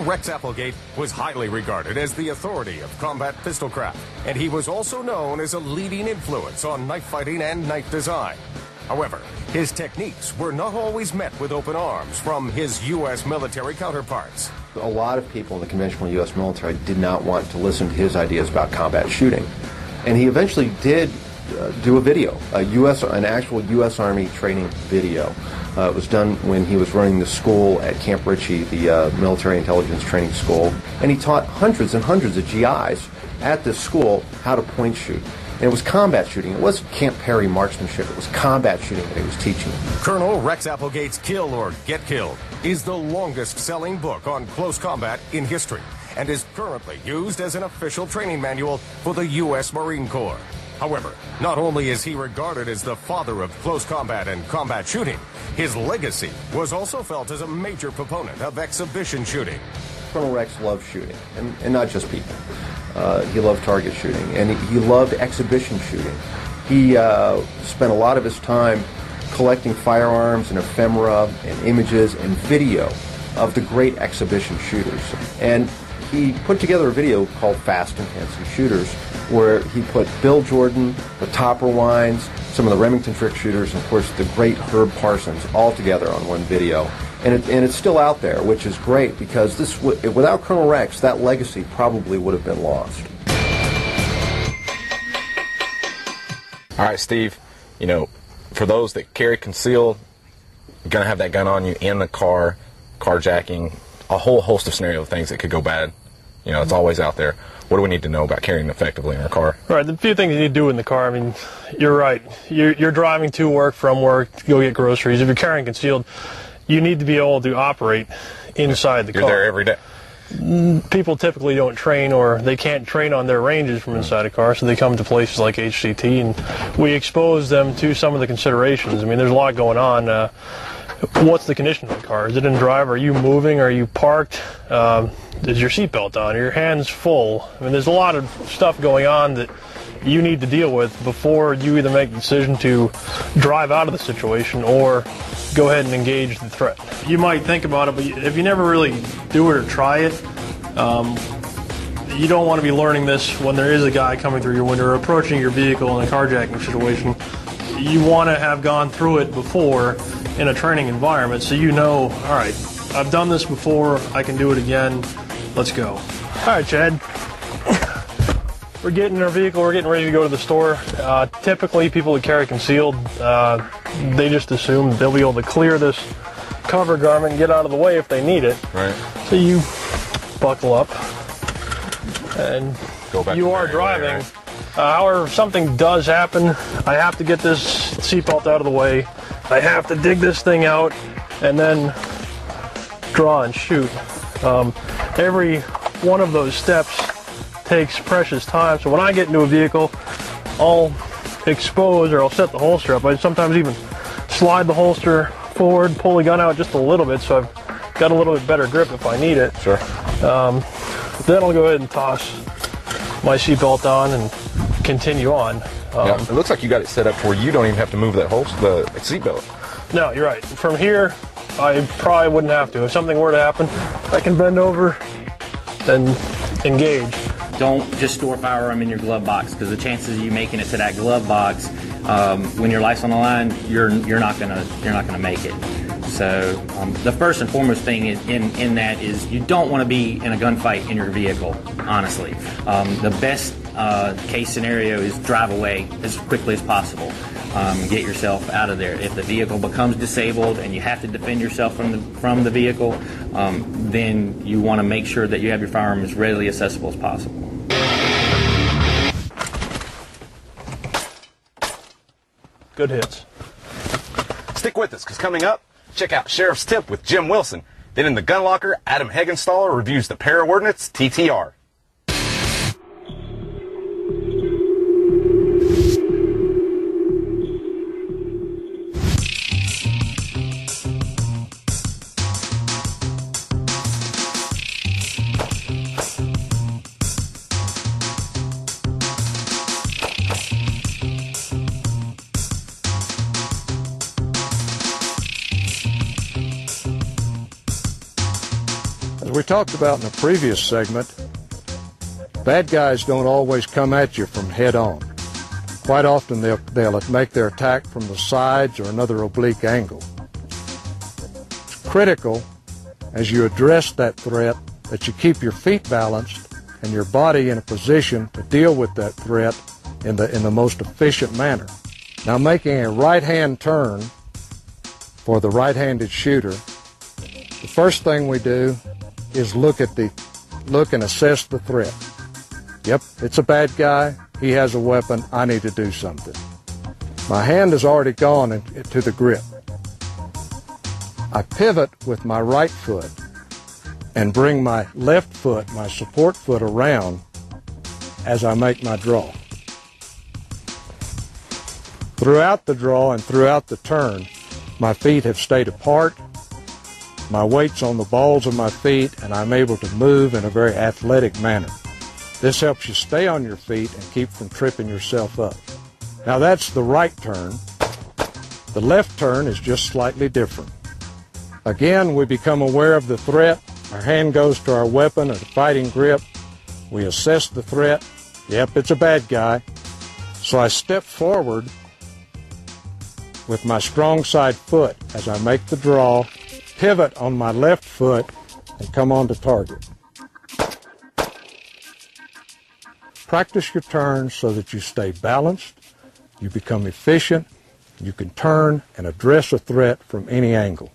Rex Applegate was highly regarded as the authority of combat pistolcraft, and he was also known as a leading influence on knife fighting and knife design. However, his techniques were not always met with open arms from his U.S. military counterparts. A lot of people in the conventional U.S. military did not want to listen to his ideas about combat shooting. And he eventually did do a video, an actual U.S. Army training video. It was done when he was running the school at Camp Ritchie, the military intelligence training school. And he taught hundreds and hundreds of GIs at this school how to point shoot. And it was combat shooting. It wasn't Camp Perry marksmanship. It was combat shooting that he was teaching. Colonel Rex Applegate's Kill or Get Killed is the longest-selling book on close combat in history and is currently used as an official training manual for the U.S. Marine Corps. However, not only is he regarded as the father of close combat and combat shooting, his legacy was also felt as a major proponent of exhibition shooting. Colonel Rex loved shooting, and not just people. He loved target shooting, and he loved exhibition shooting. He spent a lot of his time collecting firearms and ephemera and images and video of the great exhibition shooters. And he put together a video called Fast and Fancy Shooters, where he put Bill Jordan, the Topper Wines, some of the Remington trick shooters, and of course the great Herb Parsons all together on one video. And it's still out there, which is great, because without Colonel Rex, that legacy probably would have been lost. All right, Steve, you know, for those that carry concealed, you're going to have that gun on you in the car, carjacking, a whole host of scenario of things that could go bad. You know, it's always out there. What do we need to know about carrying effectively in our car? Right, the few things you need to do in the car, I mean, you're right. You're driving to work, from work, to go get groceries. If you're carrying concealed, you need to be able to operate inside the car. You're there every day. People typically don't train, or they can't train on their ranges from inside a car, so they come to places like HCT, and we expose them to some of the considerations. I mean, there's a lot going on. What's the condition of the car? Is it in drive? Are you moving? Are you parked? Is your seatbelt on? Are your hands full? I mean, there's a lot of stuff going on that you need to deal with before you either make the decision to drive out of the situation or go ahead and engage the threat. You might think about it, but if you never really do it or try it, you don't want to be learning this when there is a guy coming through your window or approaching your vehicle in a carjacking situation. You want to have gone through it before in a training environment, so you know, all right, I've done this before, I can do it again, let's go. All right, Chad. We're getting in our vehicle, we're getting ready to go to the store. Typically, people that carry concealed, they just assume they'll be able to clear this cover garment and get out of the way if they need it. Right. So you buckle up, and go back you are driving. However, if something does happen, I have to get this seatbelt out of the way. I have to dig this thing out and then draw and shoot. Every one of those steps takes precious time, so when I get into a vehicle, I'll expose, or I'll set the holster up. I sometimes even slide the holster forward, pull the gun out just a little bit, so I've got a little bit better grip if I need it. Sure. Then I'll go ahead and toss my seatbelt on and continue on. Yeah, it looks like you got it set up where you don't even have to move that the seatbelt. No, you're right. From here, I probably wouldn't have to. If something were to happen, I can bend over and engage. Don't just store a firearm in your glove box, because the chances of you making it to that glove box when your life's on the line, you're not gonna make it. So the first and foremost thing in that is you don't want to be in a gunfight in your vehicle. Honestly, the best case scenario is drive away as quickly as possible. Get yourself out of there. If the vehicle becomes disabled and you have to defend yourself from the vehicle, then you want to make sure that you have your firearm as readily accessible as possible. Good hits. Stick with us, because coming up, check out Sheriff's Tip with Jim Wilson. Then in the Gun Locker, Adam Heggenstaller reviews the Para-Ordnance TTR. we talked about in the previous segment, bad guys don't always come at you from head on. Quite often they'll make their attack from the sides or another oblique angle. It's critical as you address that threat that you keep your feet balanced and your body in a position to deal with that threat in the most efficient manner. Now, making a right-hand turn for the right-handed shooter, the first thing we do is look and assess the threat. Yep, it's a bad guy. He has a weapon. I need to do something. My hand has already gone to the grip. I pivot with my right foot and bring my left foot, my support foot, around as I make my draw. Throughout the draw and throughout the turn, my feet have stayed apart. My weight's on the balls of my feet, and I'm able to move in a very athletic manner. This helps you stay on your feet and keep from tripping yourself up. Now that's the right turn. The left turn is just slightly different. Again, we become aware of the threat. Our hand goes to our weapon or the fighting grip. We assess the threat. Yep, it's a bad guy. So I step forward with my strong side foot as I make the draw, pivot on my left foot, and come on to target. Practice your turns so that you stay balanced, you become efficient, you can turn and address a threat from any angle.